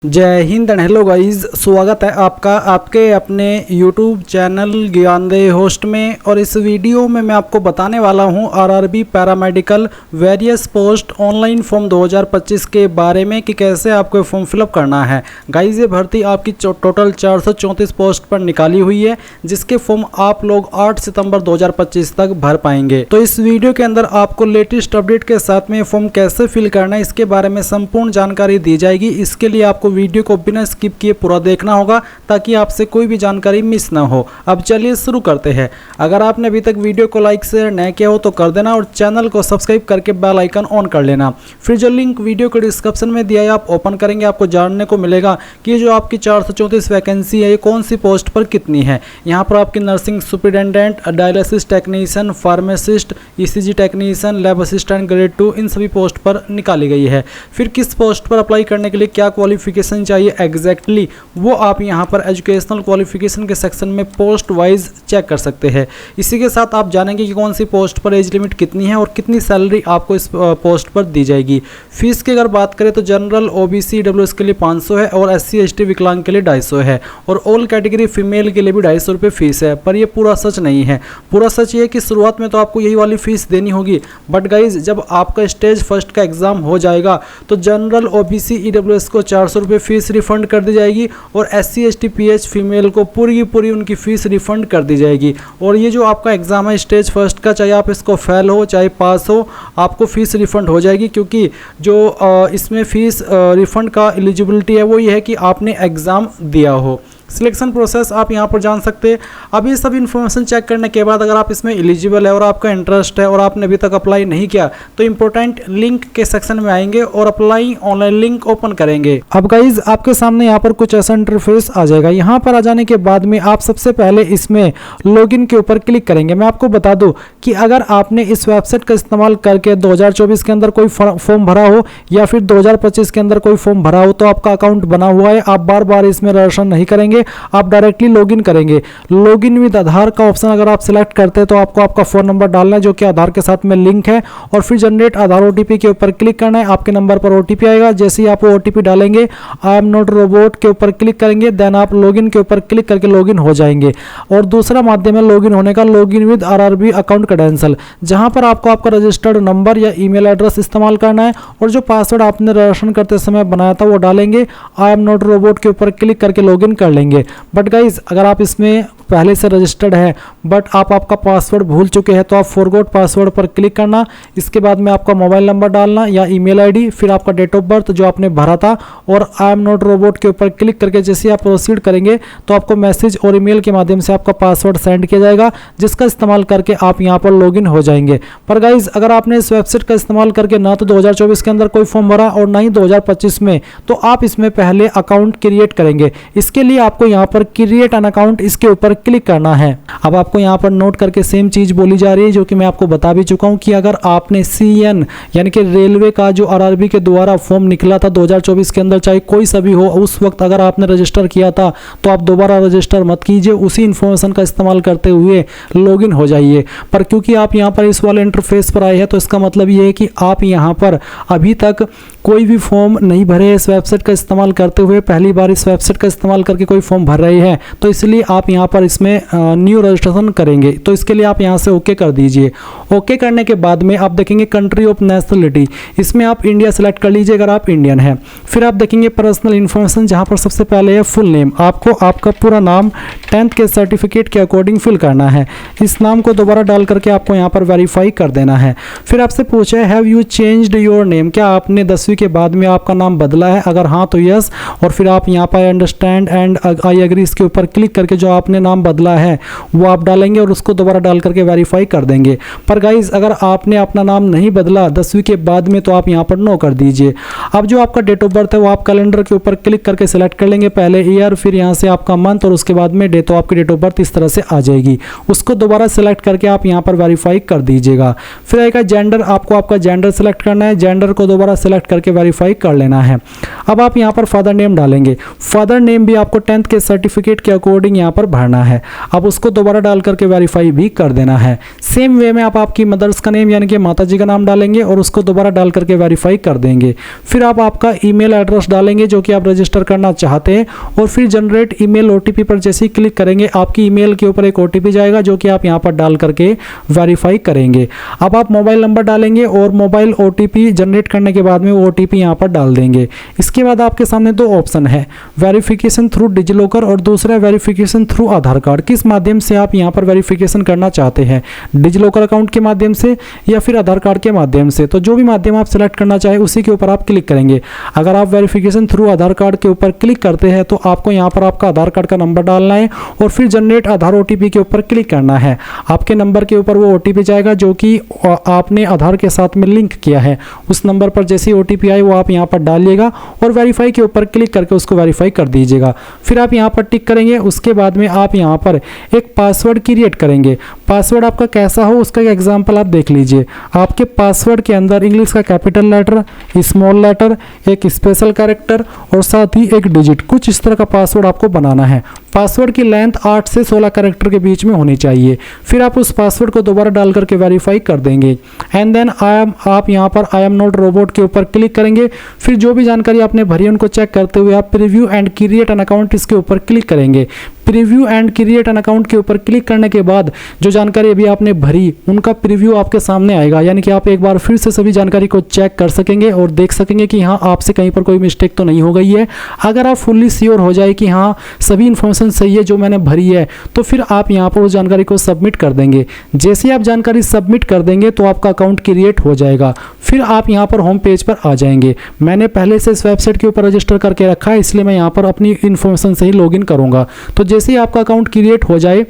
जय Hind and hello guys, स्वागत है आपका आपके अपने YouTube चैनल ज्ञानदेह होस्ट में। और इस वीडियो में मैं आपको बताने वाला हूं RRB paramedical various post online form 2025 के बारे में कि कैसे आपको फॉर्म फिलअप करना है। गाइस, ये भर्ती आपकी टोटल 434 पोस्ट पर निकाली हुई है, जिसके फॉर्म आप लोग 8 सितंबर 2025 तक भर पाएंगे। तो इस वीडियो के अंदर आपको लेटेस्ट अपडेट के साथ में फॉर्म कैसे फिल करना है इसके बारे में संपूर्ण जानकारी दी जाएगी। इसके लिए आपको वीडियो को बिना स्किप किए पूरा देखना होगा ताकि आपसे कोई भी जानकारी मिस ना हो। अब चलिए शुरू करते हैं। अगर आपने अभी तक वीडियो को लाइक शेयर नहीं किया हो तो कर देना और चैनल को सब्सक्राइब करके बेल आइकन ऑन कर लेना। फिर जो लिंक वीडियो के डिस्क्रिप्शन में दिया है आप ओपन करेंगे, आपको जानने को मिलेगा कि ये जो आपकी 434 वैकेंसी है ये कौन सी पोस्ट पर कितनी है। यहाँ पर आपकी nursing superintendent, dialysis technician, pharmacist, ECG technician, lab assistant grade 2 इन सभी पोस्ट पर निकाली गई है। फिर किस पोस्ट पर अप्लाई करने के लिए क्या क्वालिफिकेशन चाहिए एग्जैक्टली वो आप यहाँ पर एजुकेशनल क्वालिफिकेशन के सेक्शन में पोस्ट वाइज चेक कर सकते हैं। इसी के साथ आप जानेंगे कि कौन सी पोस्ट पर एज लिमिट कितनी है और कितनी सैलरी आपको इस पोस्ट पर दी जाएगी। फीस की अगर बात करें तो जनरल, ओबीसी, ईडब्ल्यूएस के लिए 500 है और एससी एसटी विकलांग के लिए 250 है और ऑल कैटेगरी फीमेल के लिए भी 250 रुपये फीस है। पर ये पूरा सच नहीं है। पूरा सच ये है कि शुरुआत में तो आपको यही वाली फीस देनी होगी, बट गाइज जब आपका स्टेज फर्स्ट का एग्जाम हो जाएगा तो जनरल, ओबीसी, ईडब्ल्यूएस को 400 रुपये फीस रिफंड कर दी जाएगी और एससी एसटी पीएच फीमेल को पूरी की पूरी उनकी फीस रिफंड कर दी जाएगी। और ये जो आपका एग्जाम है स्टेज फर्स्ट का, चाहे आप इसको फेल हो चाहे पास हो, आपको फीस रिफंड हो जाएगी, क्योंकि जो इसमें फीस रिफंड का एलिजिबिलिटी है वो ये है कि आपने एग्ज़ाम दिया हो। सिलेक्शन प्रोसेस आप यहाँ पर जान सकते हैं। अभी सब इन्फॉर्मेशन चेक करने के बाद अगर आप इसमें एलिजिबल है और आपका इंटरेस्ट है और आपने अभी तक अप्लाई नहीं किया तो इंपॉर्टेंट लिंक के सेक्शन में आएंगे और अप्लाई ऑनलाइन लिंक ओपन करेंगे। अब गाइज आपके सामने यहाँ पर कुछ ऐसा इंटरफेस आ जाएगा। यहाँ पर आ जाने के बाद में आप सबसे पहले इसमें लॉगिन के ऊपर क्लिक करेंगे। मैं आपको बता दूं कि अगर आपने इस वेबसाइट का इस्तेमाल करके 2024 के अंदर कोई फॉर्म भरा हो या फिर 2025 के अंदर कोई फॉर्म भरा हो तो आपका अकाउंट बना हुआ है, आप बार बार इसमें रजिस्ट्रेशन नहीं करेंगे, आप डायरेक्टली लॉगिन करेंगे। लॉगिन विद आधार का ऑप्शन अगर आप सिलेक्ट करते हैं तो आपको आपका फोन नंबर डालना है जो कि आधार के साथ में लिंक है और फिर जनरेट आधार ओटीपी के ऊपर क्लिक करना है। आपके नंबर पर ओटीपी आएगा। जैसे ही आप ओटीपी डालेंगे आई एम नॉट रोबोट के ऊपर क्लिक करेंगे, देन आप लॉगिन के ऊपर क्लिक करके लॉगिन हो जाएंगे। और दूसरा माध्यम है लॉगिन होने का, login with RRB account credential, जहां पर आपको आपका रजिस्टर्ड नंबर या ईमेल एड्रेस इस्तेमाल करना है और जो पासवर्ड आपने रजिस्ट्रेशन करते समय बनाया था वो डालेंगे। आई एम नॉट रोबोट के ऊपर क्लिक करके लॉगिन कर लेंगे। बट गाइज अगर आप इसमें पहले से रजिस्टर्ड है बट आप आपका पासवर्ड भूल चुके हैं तो आप फॉरगॉट पासवर्ड पर क्लिक करना। इसके बाद में आपका मोबाइल नंबर डालना या ईमेल आईडी, फिर आपका डेट ऑफ बर्थ जो आपने भरा था और आई एम नॉट रोबोट के ऊपर क्लिक करके जैसे आप प्रोसीड करेंगे तो आपको मैसेज और ईमेल के माध्यम से आपका पासवर्ड सेंड किया जाएगा, जिसका इस्तेमाल करके आप यहाँ पर लॉगिन हो जाएंगे। पर गाइज अगर आपने इस वेबसाइट का इस्तेमाल करके ना तो 2024 के अंदर कोई फॉर्म भरा और ना ही 2025 में, तो आप इसमें पहले अकाउंट क्रिएट करेंगे। इसके लिए आपको यहाँ पर क्रिएट एन अकाउंट इसके ऊपर क्लिक करना है। अब आपको यहाँ पर नोट करके सेम चीज बोली जा रही है जो कि मैं आपको बता भी चुका हूँ कि अगर आपने सीएन यानी कि रेलवे का जो आरआरबी के द्वारा फॉर्म निकला था 2024 के अंदर, चाहे कोई सा भी हो, उस वक्त अगर आपने रजिस्टर किया था तो आप दोबारा रजिस्टर मत कीजिए, उसी इन्फॉर्मेशन का इस्तेमाल करते हुए लॉगिन हो जाइए। पर क्योंकि आप यहाँ पर इस वाले इंटरफेस पर आए हैं तो इसका मतलब ये है कि आप यहाँ पर अभी तक कोई भी फॉर्म नहीं भरे इस वेबसाइट का इस्तेमाल करते हुए, पहली बार इस वेबसाइट का इस्तेमाल करके कोई फॉर्म भर रहे हैं, तो इसलिए आप यहाँ पर इसमें न्यू रजिस्ट्रेशन करेंगे। तो इसके लिए आप यहाँ से ओके कर दीजिए। ओके करने के बाद में आप देखेंगे कंट्री ऑफ नेशनलिटी, इसमें आप इंडिया सेलेक्ट कर लीजिए अगर आप इंडियन हैं। फिर आप देखेंगे पर्सनल इन्फॉर्मेशन, जहाँ पर सबसे पहले है फुल नेम। आपको आपका पूरा नाम 10th के सर्टिफिकेट के अकॉर्डिंग फिल करना है। इस नाम को दोबारा डाल करके आपको यहाँ पर वेरीफाई कर देना है। फिर आपसे पूछा है have you changed your name, क्या आपने 10वीं के बाद में आपका नाम बदला है? अगर हाँ तो यस, और फिर आप यहाँ पर अंडरस्टैंड एंड आई एग्री इसके ऊपर क्लिक करके जो आपने नाम बदला है वो आप डालेंगे और उसको दोबारा डाल करके वेरीफाई कर देंगे। पर गाइज अगर आपने अपना नाम नहीं बदला 10वीं के बाद में तो आप यहाँ पर नो कर दीजिए। अब जो आपका डेट ऑफ बर्थ है वो आप कैलेंडर के ऊपर क्लिक करके सिलेक्ट कर लेंगे, पहले ईयर फिर यहाँ से आपका मंथ और उसके बाद में डे, तो आपकी डेट ऑफ बर्थ इस तरह से आ जाएगी। उसको दोबारा सिलेक्ट करके आप यहाँ पर वेरीफाई कर दीजिएगा। फिर आएगा जेंडर, आपको आपका जेंडर सिलेक्ट करना है, जेंडर को दोबारा सिलेक्ट करके वेरीफाई कर लेना है। अब आप यहाँ पर फादर नेम डालेंगे। फादर नेम भी आपको 10th के सर्टिफिकेट के अकॉर्डिंग यहाँ पर भरना देना है। अब उसको दोबारा डाल करके वेरीफाई भी कर देना है। सेम वे में आप आपकी मदर्स का नेम यानी कि माता जी का नाम डालेंगे और उसको दोबारा डाल करके वेरीफाई कर देंगे। फिर आप आपका ईमेल एड्रेस डालेंगे जो कि आप रजिस्टर करना चाहते हैं और फिर जनरेट ईमेल ओटीपी पर जैसे ही क्लिक करेंगे आपकी ईमेल के ऊपर एक ओटीपी जाएगा जो कि आप यहाँ पर डाल करके वेरीफाई करेंगे। अब आप मोबाइल नंबर डालेंगे और मोबाइल ओटीपी जनरेट करने के बाद में वो ओटीपी यहाँ पर डाल देंगे। इसके बाद आपके सामने दो ऑप्शन है, वेरिफिकेशन थ्रू डिजिलॉकर और दूसरा वेरिफिकेशन थ्रू आधार कार्ड। किस माध्यम से आप यहाँ पर वेरिफिकेशन करना चाहते हैं, डिजिलॉकर अकाउंट के माध्यम से या फिर आधार कार्ड के माध्यम से। तो जो भी माध्यम आप सेलेक्ट करना चाहे उसी के ऊपर आप क्लिक करेंगे। अगर आप वेरिफिकेशन थ्रू आधार कार्ड के ऊपर क्लिक करते हैं तो आपको यहाँ पर आपका आधार कार्ड का नंबर डालना है और फिर जनरेट आधार ओटीपी के ऊपर क्लिक करना है। आपके नंबर के ऊपर वो ओटीपी जाएगा जो कि आपने आधार के साथ में लिंक किया है। उस नंबर पर जैसे ही ओटीपी आए वो आप यहाँ पर डालिएगा और वेरीफाई के ऊपर क्लिक करके उसको वेरीफाई कर दीजिएगा। फिर आप यहाँ पर टिक करेंगे। उसके बाद में आप यहाँ पर एक पासवर्ड क्रिएट करेंगे। पासवर्ड आपका कैसा हो उसका एग्जाम्पल आप देख लीजिए। आपके पासवर्ड के अंदर इंग्लिश का कैपिटल लेटर, स्मॉल लेटर, एक स्पेशल कैरेक्टर और साथ ही एक डिजिट, कुछ इस तरह का पासवर्ड आपको बनाना है। पासवर्ड की लेंथ 8 से 16 कैरेक्टर के बीच में होनी चाहिए। फिर आप उस पासवर्ड को दोबारा डाल करके वेरीफाई कर देंगे एंड देन आप यहाँ पर आई एम नॉट रोबोट के ऊपर क्लिक करेंगे। फिर जो भी जानकारी आपने भरी है उनको चेक करते हुए आप preview and create an account इसके ऊपर क्लिक करेंगे। Preview and create an account के ऊपर क्लिक करने के बाद जो जानकारी अभी आपने भरी उनका प्रीव्यू आपके सामने आएगा, यानी कि आप एक बार फिर से सभी जानकारी को चेक कर सकेंगे और देख सकेंगे कि हाँ आपसे कहीं पर कोई मिस्टेक तो नहीं हो गई है। अगर आप फुल्ली श्योर हो जाए कि हाँ सभी इन्फॉर्मेशन सही है जो मैंने भरी है तो फिर आप यहाँ पर उस जानकारी को सबमिट कर देंगे। जैसे ही आप जानकारी सबमिट कर देंगे तो आपका अकाउंट क्रिएट हो जाएगा। फिर आप यहाँ पर होम पेज पर आ जाएंगे। मैंने पहले से इस वेबसाइट के ऊपर रजिस्टर करके रखा है इसलिए मैं यहाँ पर अपनी इन्फॉर्मेशन से ही लॉगिन करूँगा। तो जैसे ही आपका अकाउंट क्रिएट हो जाए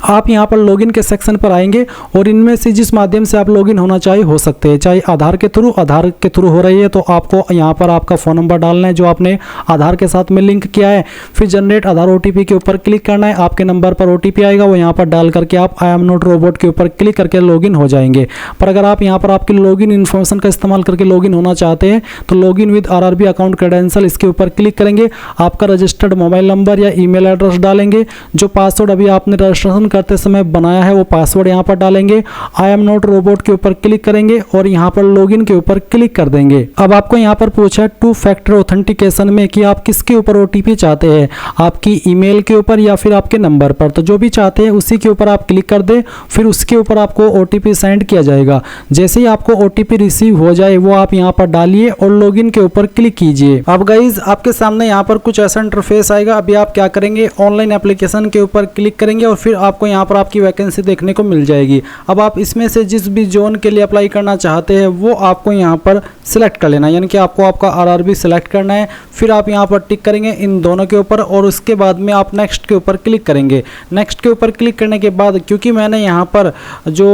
आप यहाँ पर लॉगिन के सेक्शन पर आएंगे और इनमें से जिस माध्यम से आप लॉगिन होना चाहिए हो सकते हैं, चाहे आधार के थ्रू हो रही है तो आपको यहाँ पर आपका फ़ोन नंबर डालना है जो आपने आधार के साथ में लिंक किया है। फिर जनरेट आधार ओटीपी के ऊपर क्लिक करना है। आपके नंबर पर ओटीपी आएगा वो यहाँ पर डाल करके आप आई एम नॉट रोबोट के ऊपर क्लिक करके लॉगिन हो जाएंगे। पर अगर आप यहाँ पर आपकी लॉगिन इन्फॉर्मेशन का इस्तेमाल करके लॉगिन होना चाहते हैं तो login with RRB account credential इसके ऊपर क्लिक करेंगे। आपका रजिस्टर्ड मोबाइल नंबर या ईमेल एड्रेस डालेंगे। जो पासवर्ड अभी आपने रजिस्ट्रेशन करते समय बनाया है वो पासवर्ड यहाँ पर डालेंगे। आई एम नॉट रोबोट के ऊपर क्लिक करेंगे और यहाँ पर लॉगिन के ऊपर क्लिक कर देंगे। अब आपको यहाँ पर पूछा है 2 फैक्टर ऑथेंटिकेशन में कि आप किसके ऊपर ओटीपी चाहते हैं, आपकी ईमेल के ऊपर या फिर आपके नंबर पर। तो जो भी चाहते हैं उसी के ऊपर आप क्लिक कर दें। फिर उसके ऊपर आपको ओटीपी सेंड किया जाएगा। जैसे ही आपको ओटीपी रिसीव हो जाए वो आप यहाँ पर डालिए और लॉगिन के ऊपर क्लिक कीजिए। अब गाइज आपके सामने यहाँ पर कुछ ऐसा इंटरफेस आएगा। अभी आप क्या करेंगे, ऑनलाइन एप्लीकेशन के ऊपर क्लिक करेंगे और फिर आपको यहाँ पर आपकी वैकेंसी देखने को मिल जाएगी। अब आप इसमें से जिस भी जोन के लिए अप्लाई करना चाहते हैं वो आपको यहाँ पर सिलेक्ट कर लेना है, यानी कि आपको आपका आरआरबी सिलेक्ट करना है। फिर आप यहाँ पर टिक करेंगे इन दोनों के ऊपर और उसके बाद में आप नेक्स्ट के ऊपर क्लिक करेंगे। नेक्स्ट के ऊपर क्लिक करने के बाद क्योंकि मैंने यहाँ पर जो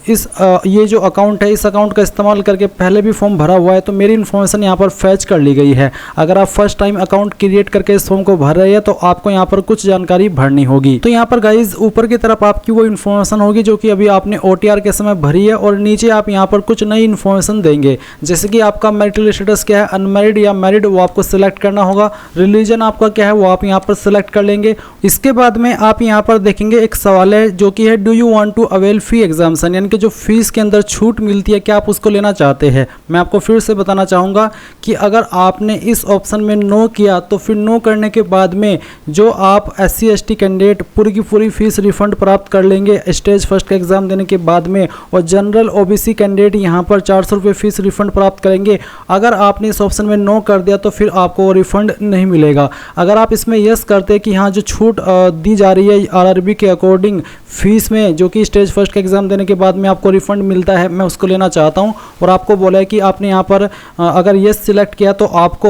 ये जो अकाउंट है इस अकाउंट का इस्तेमाल करके पहले भी फॉर्म भरा हुआ है तो मेरी इन्फॉर्मेशन यहाँ पर फैच कर ली गई है। अगर आप फर्स्ट टाइम अकाउंट क्रिएट करके इस फॉर्म को भर रहे हैं तो आपको यहाँ पर कुछ जानकारी भरनी होगी। तो यहाँ पर गाइज ऊपर की तरफ आपकी वो इन्फॉर्मेशन होगी जो कि अभी आपने ओटीआर के समय भरी है और नीचे आप यहाँ पर कुछ नई इन्फॉर्मेशन देंगे। जैसे कि आपका मैरिटल स्टेटस क्या है, अनमैरिड या मैरिड, वो आपको सिलेक्ट करना होगा। रिलीजन आपका क्या है वो आप यहाँ पर सिलेक्ट कर लेंगे। इसके बाद में आप यहाँ पर देखेंगे एक सवाल है जो कि है do you want to avail fee exemption, यानी कि जो फीस के अंदर छूट मिलती है क्या आप उसको लेना चाहते हैं। मैं आपको फिर से बताना चाहूँगा कि अगर आपने इस ऑप्शन में नो किया तो फिर नो करने के बाद में जो आप SC ST कैंडिडेट पूरी की पूरी फीस रिफंड प्राप्त कर लेंगे स्टेज फर्स्ट का एग्जाम देने के बाद में, और जनरल OBC कैंडिडेट यहाँ पर 400 रुपये फीस रिफंड प्राप्त करेंगे। अगर आपने इस ऑप्शन में नो कर दिया तो फिर आपको वो रिफंड नहीं मिलेगा। अगर आप इसमें यस करते हैं कि हाँ जो छूट दी जा रही है आरआरबी के अकॉर्डिंग फीस में जो कि स्टेज फर्स्ट का एग्जाम देने के बाद में आपको रिफंड मिलता है, मैं उसको लेना चाहता हूँ, और आपको बोला है कि आपने यहाँ पर अगर यस सिलेक्ट किया तो आपको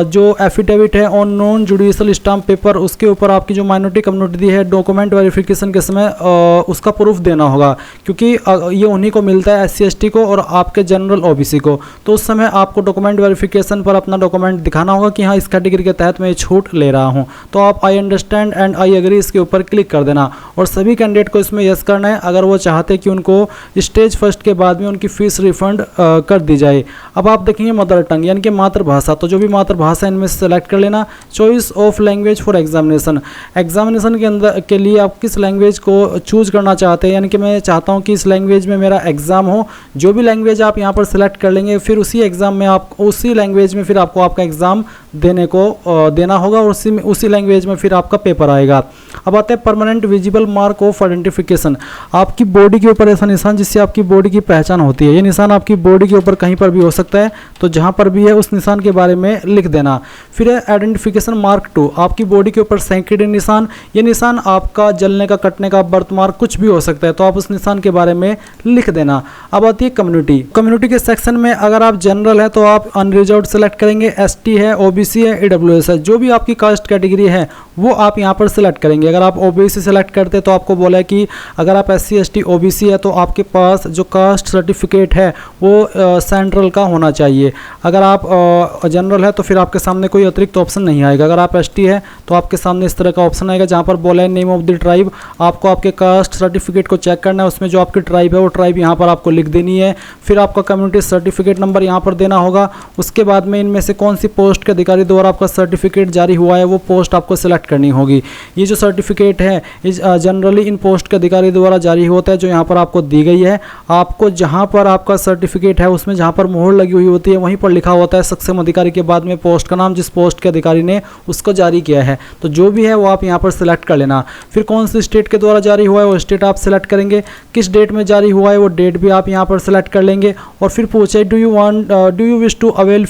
जो एफिडेविट है on non judicial stamp paper उसके ऊपर आपकी जो माइनॉरिटी कम्युनिटी दी है डॉक्यूमेंट वेरिफिकेशन वेरिफिकेशन के समय उसका प्रूफ देना होगा, क्योंकि ये उन्हीं को मिलता है SC ST को और आपके जनरल OBC को। तो उस समय आपको डॉक्यूमेंट वेरिफिकेशन पर अपना डॉक्यूमेंट दिखाना होगा कि हाँ इस कैटेगरी के तहत मैं छूट ले रहा हूँ। तो आप I understand and I agree इसके ऊपर क्लिक कर देना और सभी कैंडिडेट को इसमें यस करना है अगर वो चाहते कि उनको स्टेज फर्स्ट के बाद में उनकी फीस रिफंड कर दी जाए। अब आप देखेंगे मदर टंग यानी कि मातृभाषा, तो जो भी मातृभाषा इनमें से सेलेक्ट कर लेना। Choice of language for examination, examination के अंदर के लिए आप किस लैंग्वेज को चूज करना चाहते हैं, यानी कि मैं चाहता हूं कि इस लैंग्वेज में मेरा एग्जाम हो। जो भी लैंग्वेज आप यहां पर सेलेक्ट कर लेंगे फिर उसी एग्जाम में आप उसी लैंग्वेज में फिर आपको आपका एग्जाम देना होगा और उसी लैंग्वेज में फिर आपका पेपर आएगा। अब आते हैं permanent visible mark of identification, आपकी बॉडी के ऊपर ऐसा निशान जिससे आपकी बॉडी की पहचान होती है। ये निशान आपकी बॉडी के ऊपर कहीं पर भी हो सकता है, तो जहां पर भी है उस निशान के बारे में लिख देना। फिर है आइडेंटिफिकेशन मार्क 2, आपकी बॉडी के ऊपर सैंक्ड़े निशान, ये निशान आपका जलने का, कटने का, बर्थ मार्क कुछ भी हो सकता है, तो आप उस निशान के बारे में लिख देना। अब आती है कम्युनिटी, कम्युनिटी के सेक्शन में अगर आप जनरल है तो आप अनरिजर्व्ड सेलेक्ट करेंगे, ST है, OBC है, EWS है, जो भी आपकी कास्ट कैटेगरी है वो आप यहाँ पर सिलेक्ट करेंगे। अगर आप OBC सेलेक्ट करते तो आपको बोला है कि अगर आप SC ST OBC है तो आपके पास जो कास्ट सर्टिफिकेट है वो सेंट्रल का होना चाहिए। अगर आप जनरल है तो फिर आपके सामने कोई अतिरिक्त ऑप्शन नहीं आएगा। अगर आप ST है तो आपके सामने इस तरह का ऑप्शन आएगा जहाँ पर बोला है नेम ऑफ द ट्राइब, आपको आपके कास्ट सर्टिफिकेट को चेक करना है, उसमें जो आपकी ट्राइब है वो ट्राइब यहाँ पर आपको लिख देनी है। फिर आपका कम्युनिटी सर्टिफिकेट नंबर यहाँ पर देना होगा। उसके बाद में इनमें से कौन सी पोस्ट के अधिकारी द्वारा आपका सर्टिफिकेट जारी हुआ है वो पोस्ट आपको सिलेक्ट करनी होगी। ये जो सर्टिफिकेट है जनरली इन पोस्ट के अधिकारी द्वारा जारी होता है जो यहाँ पर आपको दी गई है। आपको जहाँ पर आपका सर्टिफिकेट है उसमें जहाँ पर मोहर लगी हुई होती है वहीं पर लिखा होता है सक्षम अधिकारी के बाद में पोस्ट का नाम, जिस पोस्ट के अधिकारी ने उसको जारी किया है। तो जो भी है वो आप यहाँ पर सिलेक्ट कर लेना। फिर कौन सी स्टेट के द्वारा जारी हुआ है वो स्टेट आप सिलेक्ट करेंगे, किस डेट में जारी हुआ है वो डेट भी आप यहाँ पर सिलेक्ट कर लेंगे। और फिर पूछे do you wish to avail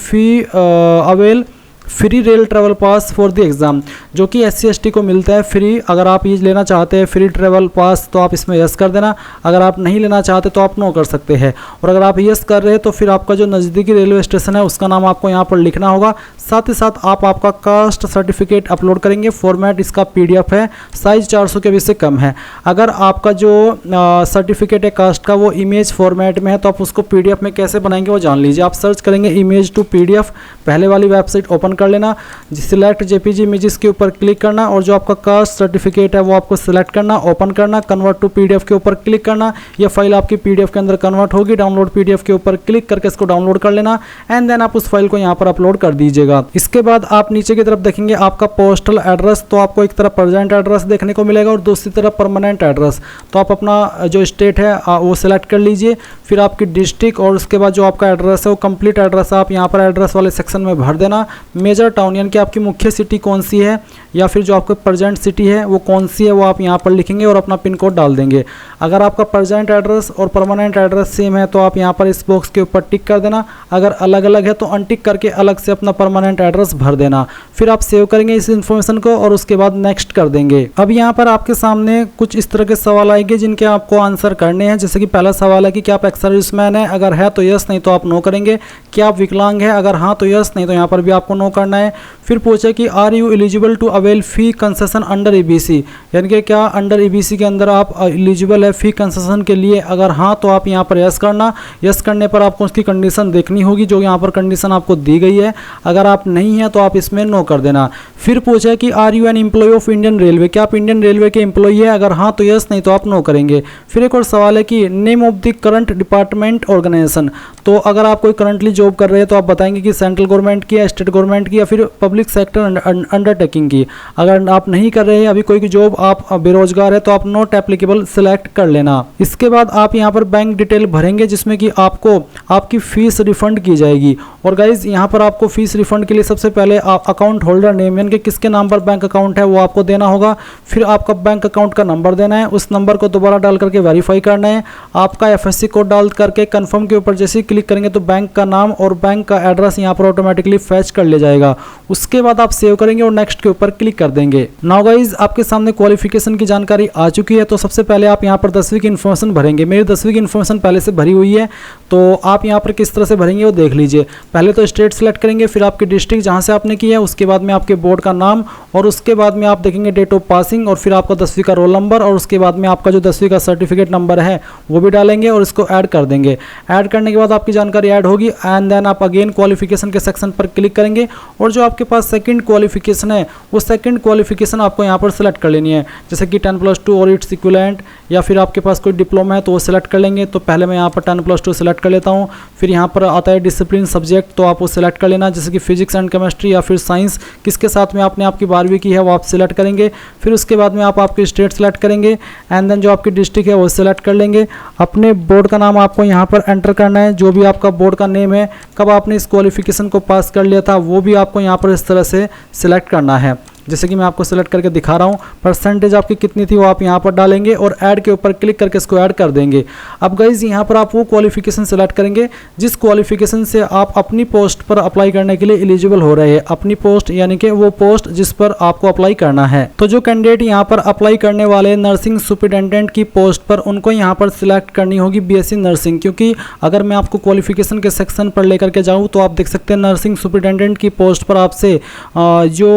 free rail travel pass for the exam, जो कि SC ST को मिलता है फ्री। अगर आप ये लेना चाहते हैं फ्री ट्रैवल पास तो आप इसमें यस कर देना, अगर आप नहीं लेना चाहते तो आप नो कर सकते हैं। और अगर आप यस कर रहे हैं तो फिर आपका जो नज़दीकी रेलवे स्टेशन है उसका नाम आपको यहाँ पर लिखना होगा। साथ ही साथ आप आपका कास्ट सर्टिफिकेट अपलोड करेंगे। फॉर्मेट इसका PDF है, साइज़ 400 KB से कम है। अगर आपका जो सर्टिफिकेट है कास्ट का वो इमेज फॉर्मेट में है तो आप उसको PDF में कैसे बनाएंगे वो जान लीजिए। आप सर्च करेंगे इमेज टू PDF, पहले वाली वेबसाइट ओपन कर लेना, सिलेक्ट JPG इमेजेस के ऊपर क्लिक करना और जो आपका कास्ट सर्टिफिकेट है वो आपको सिलेक्ट करना, ओपन करना, कन्वर्ट टू PDF के ऊपर क्लिक करना। ये फाइल आपकी PDF के अंदर कन्वर्ट होगी। डाउनलोड PDF के ऊपर क्लिक करके इसको डाउनलोड कर लेना एंड देन आप उस फाइल को यहाँ पर अपलोड कर दीजिएगा। इसके बाद आप नीचे की तरफ देखेंगे आपका पोस्टल एड्रेस, तो आपको एक तरफ प्रेजेंट एड्रेस देखने को मिलेगा और दूसरी तरफ परमानेंट एड्रेस। तो आप अपना जो स्टेट है वो सिलेक्ट कर लीजिए, फिर आपकी डिस्ट्रिक्ट और उसके बाद जो आपका एड्रेस है वो कंप्लीट एड्रेस आप यहाँ पर एड्रेस वाले सेक्शन में भर देना। मेजर टाउन यानी कि आपकी मुख्य सिटी कौन सी है या फिर जो आपका प्रेजेंट सिटी है वो कौन सी है वो आप यहाँ पर लिखेंगे और अपना पिन कोड डाल देंगे। अगर आपका प्रेजेंट एड्रेस और परमानेंट एड्रेस सेम है तो आप यहाँ पर इस बॉक्स के ऊपर टिक कर देना। अगर अलग अलग है तो अनटिक करके अलग से अपना परमानेंट एड्रेस भर देना। फिर आप सेव करेंगे इस इन्फॉर्मेशन को और उसके बाद नेक्स्ट कर देंगे। अब यहाँ पर आपके सामने कुछ इस तरह के सवाल आएंगे जिनके आपको आंसर करने हैं। जैसे कि पहला सवाल है कि क्या आप एक्स सर्विसमैन है, अगर है तो यस, नहीं तो आप नो करेंगे। क्या आप विकलांग है, अगर हाँ तो यस, नहीं तो यहाँ पर भी आपको नो करना है। फिर पूछे कि are you eligible to avail fee concession under EBC, यानी कि क्या अंडर EBC के अंदर आप एलिजिबल है फी कंसेशन के लिए, अगर हाँ तो आप यहाँ पर यस करना। यस करने पर आपको उसकी कंडीशन देखनी होगी जो यहाँ पर कंडीशन आपको दी गई है। अगर आप नहीं है तो आप इसमें नो कर देना। फिर पूछा कि are you an employee of Indian railway, क्या आप इंडियन रेलवे के एम्प्लॉय है, अगर हाँ तो यस, नहीं तो आप नो करेंगे। फिर एक और सवाल है कि name of the current department organisation, तो अगर आप कोई करंटली जॉब कर रहे हैं तो आप बताएंगे कि सेंट्रल गवर्नमेंट की या स्टेट गवर्नमेंट की या फिर पब्लिक सेक्टर अंडरटेकिंग की। अगर आप नहीं कर रहे हैं अभी कोई जॉब, आप बेरोजगार है तो आप नॉट एप्लीकेबल सिलेक्ट कर लेना। इसके बाद आप यहाँ पर बैंक डिटेल भरेंगे जिसमें कि आपको आपकी फीस रिफंड की जाएगी। और गाइज यहाँ पर आपको फीस रिफंड के लिए सबसे पहले अकाउंट होल्डर नेम यानी कि किसके नाम पर बैंक अकाउंट है वो आपको देना होगा। फिर आपका बैंक अकाउंट का नंबर देना है, उस नंबर को दोबारा डाल करके वेरीफाई करना है। आपका FSC कोड डाल करके कन्फर्म के ऊपर जैसे ही क्लिक करेंगे तो बैंक का नाम और बैंक का एड्रेस यहाँ पर ऑटोमेटिकली फैच कर ले जाएगा। उसके बाद आप सेव करेंगे और नेक्स्ट के ऊपर क्लिक कर देंगे। नाउ गाइज आपके सामने क्वालिफिकेशन की जानकारी आ चुकी है। तो सबसे पहले आप यहाँ पर 10वीं की इन्फॉर्मेशन भरेंगे। मेरी 10वीं की इन्फॉर्मेशन पहले से भरी हुई है, तो आप यहाँ पर किस तरह से भरेंगे वो देख लीजिए। पहले तो स्टेट सेलेक्ट करेंगे, फिर आपकी डिस्ट्रिक्ट जहाँ से आपने की है, उसके बाद में आपके बोर्ड बोर्ड का नाम, और उसके बाद में आप देखेंगे डेट ऑफ पासिंग, और फिर आपका 10वीं का रोल नंबर, और उसके बाद में आपका जो 10वीं का सर्टिफिकेट नंबर है वो भी डालेंगे और इसको ऐड कर देंगे। ऐड करने के बाद आपकी जानकारी ऐड होगी एंड देन आप अगेन क्वालिफिकेशन के सेक्शन पर क्लिक करेंगे, और जो आपके पास सेकंड क्वालिफिकेशन है वो सेकंड क्वालिफिकेशन आपको यहाँ पर सेलेक्ट कर लेनी है, जैसे कि 10+2 और इट्स इक्विवेलेंट, या फिर आपके पास कोई डिप्लोमा है तो वो सिलेक्ट कर लेंगे। तो पहले मैं यहाँ पर 10+2 सेलेक्ट कर लेता हूँ। फिर यहाँ पर आता है डिसिप्लिन सब्जेक्ट, तो आप वो सिलेक्ट कर लेना, जैसे कि फिजिक्स एंड केमिस्ट्री या फिर साइंस, किसके साथ में आपने आपकी 12वीं की है वो आप सिलेक्ट करेंगे। फिर उसके बाद में आप आपकी स्टेट सेलेक्ट करेंगे एंड देन जो आपकी डिस्ट्रिक्ट है वो सिलेक्ट कर लेंगे। अपने बोर्ड का नाम आपको यहाँ पर एंटर करना है, जो भी आपका बोर्ड का नेम है, कब आपने इस क्वालिफिकेशन को पास कर लिया था वो भी आपको यहाँ पर इस तरह से सिलेक्ट करना है, जैसे कि मैं आपको सेलेक्ट करके दिखा रहा हूँ। परसेंटेज आपकी कितनी थी वो आप यहाँ पर डालेंगे और ऐड के ऊपर क्लिक करके इसको ऐड कर देंगे। अब गाइज यहाँ पर आप वो क्वालिफिकेशन सेलेक्ट करेंगे जिस क्वालिफिकेशन से आप अपनी पोस्ट पर अप्लाई करने के लिए एलिजिबल हो रहे हैं। अपनी पोस्ट यानी कि वो पोस्ट जिस पर आपको अप्लाई करना है। तो जो कैंडिडेट यहाँ पर अप्लाई करने वाले नर्सिंग सुपरिटेंडेंट की पोस्ट पर, उनको यहाँ पर सिलेक्ट करनी होगी BSc नर्सिंग, क्योंकि अगर मैं आपको क्वालिफिकेशन के सेक्शन पर लेकर के जाऊँ तो आप देख सकते हैं नर्सिंग सुपरिटेंडेंट की पोस्ट पर आपसे जो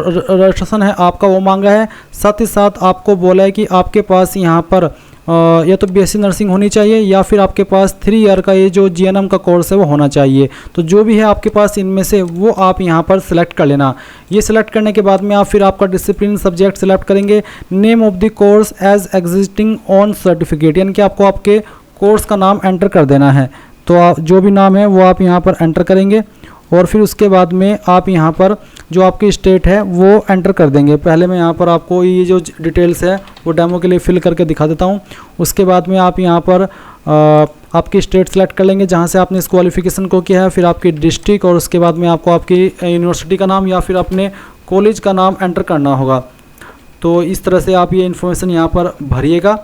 रजिस्ट्रेशन है आपका वो मांगा है, साथ ही साथ आपको बोला है कि आपके पास यहाँ पर या तो BSc नर्सिंग होनी चाहिए या फिर आपके पास 3 ईयर का ये जो GNM का कोर्स है वो होना चाहिए। तो जो भी है आपके पास इनमें से वो आप यहाँ पर सिलेक्ट कर लेना। ये सिलेक्ट करने के बाद में आप फिर आपका डिसिप्लिन सब्जेक्ट सिलेक्ट करेंगे। Name of the course as existing on certificate, यानी कि आपको आपके कोर्स का नाम एंटर कर देना है। तो आप जो भी नाम है वो आप यहाँ पर एंटर करेंगे और फिर उसके बाद में आप यहाँ पर जो आपकी स्टेट है वो एंटर कर देंगे। पहले मैं यहाँ पर आपको ये जो डिटेल्स है वो डेमो के लिए फिल करके दिखा देता हूँ। उसके बाद में आप यहाँ पर आपकी स्टेट सेलेक्ट कर लेंगे जहाँ से आपने इस क्वालिफिकेशन को किया है, फिर आपकी डिस्ट्रिक्ट, और उसके बाद में आपको आपकी यूनिवर्सिटी का नाम या फिर अपने कॉलेज का नाम एंटर करना होगा। तो इस तरह से आप ये इन्फॉर्मेशन यहाँ पर भरिएगा,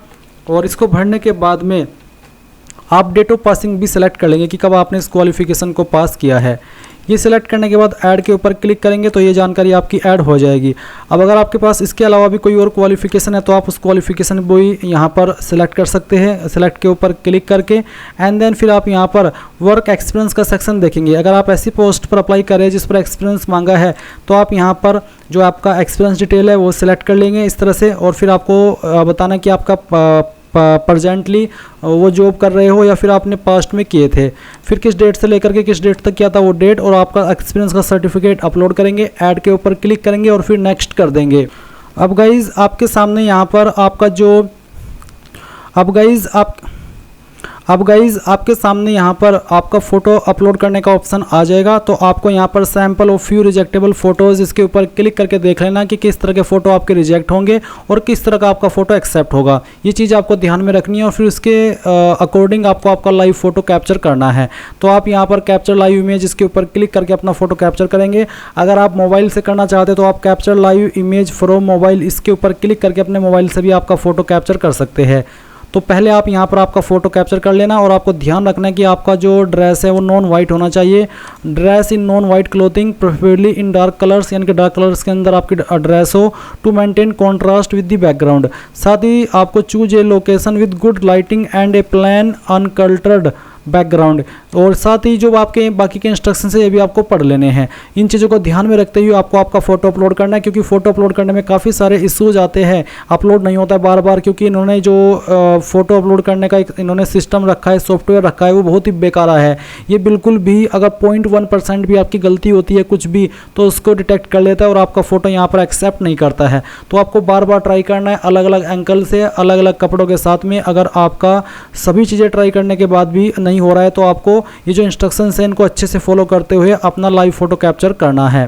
और इसको भरने के बाद में आप डेट ऑफ पासिंग भी सिलेक्ट कर लेंगे कि कब आपने इस क्वालिफिकेशन को पास किया है। ये सिलेक्ट करने के बाद ऐड के ऊपर क्लिक करेंगे तो ये जानकारी आपकी ऐड हो जाएगी। अब अगर आपके पास इसके अलावा भी कोई और क्वालिफिकेशन है तो आप उस क्वालिफिकेशन को भी यहाँ पर सिलेक्ट कर सकते हैं, सिलेक्ट के ऊपर क्लिक करके एंड देन फिर आप यहाँ पर वर्क एक्सपीरियंस का सेक्शन देखेंगे। अगर आप ऐसी पोस्ट पर अप्लाई करें जिस पर एक्सपीरियंस मांगा है तो आप यहाँ पर जो आपका एक्सपीरियंस डिटेल है वो सिलेक्ट कर लेंगे इस तरह से, और फिर आपको बताना कि आपका प्रेजेंटली वो जॉब कर रहे हो या फिर आपने पास्ट में किए थे, फिर किस डेट से लेकर के किस डेट तक किया था वो डेट, और आपका एक्सपीरियंस का सर्टिफिकेट अपलोड करेंगे। ऐड के ऊपर क्लिक करेंगे और फिर नेक्स्ट कर देंगे। अब गाइज़ आपके सामने यहाँ पर आपका जो आपके सामने यहाँ पर आपका फ़ोटो अपलोड करने का ऑप्शन आ जाएगा। तो आपको यहाँ पर सैम्पल ऑफ फ्यू रिजेक्टेबल फ़ोटोज़, इसके ऊपर क्लिक करके देख लेना कि किस तरह के फ़ोटो आपके रिजेक्ट होंगे और किस तरह का आपका फ़ोटो एक्सेप्ट होगा। ये चीज़ आपको ध्यान में रखनी है और फिर उसके अकॉर्डिंग आपको आपका लाइव फ़ोटो कैप्चर करना है। तो आप यहाँ पर कैप्चर लाइव इमेज इसके ऊपर क्लिक करके अपना फ़ोटो कैप्चर करेंगे। अगर आप मोबाइल से करना चाहते हैं तो आप capture live image from mobile इसके ऊपर क्लिक करके अपने मोबाइल से भी आपका फ़ोटो कैप्चर कर सकते हैं। तो पहले आप यहाँ पर आपका फ़ोटो कैप्चर कर लेना, और आपको ध्यान रखना है कि आपका जो ड्रेस है वो नॉन वाइट होना चाहिए। Dress in non white clothing preferably in dark colours, यानी कि डार्क कलर्स के अंदर आपकी ड्रेस हो to maintain contrast with the background. साथ ही आपको choose a location with good lighting and a plain uncluttered background, और साथ ही जो आपके बाकी के इंस्ट्रक्शन है ये भी आपको पढ़ लेने हैं। इन चीज़ों को ध्यान में रखते हुए आपको आपका फ़ोटो अपलोड करना है, क्योंकि फ़ोटो अपलोड करने में काफ़ी सारे इश्यूज आते हैं, अपलोड नहीं होता है बार बार, क्योंकि इन्होंने जो फ़ोटो अपलोड करने का इन्होंने सिस्टम रखा है, सॉफ्टवेयर रखा है, वो बहुत ही बेकार है। ये बिल्कुल भी अगर 0.1% भी आपकी गलती होती है कुछ भी तो उसको डिटेक्ट कर लेता है और आपका फ़ोटो यहाँ पर एक्सेप्ट नहीं करता है। तो आपको बार बार ट्राई करना है अलग अलग एंगल से, अलग अलग कपड़ों के साथ में। अगर आपका सभी चीज़ें ट्राई करने के बाद भी नहीं हो रहा है तो आपको ये जो इंस्ट्रक्शंस हैं इनको अच्छे से फॉलो करते हुए अपना लाइव फ़ोटो कैप्चर करना है।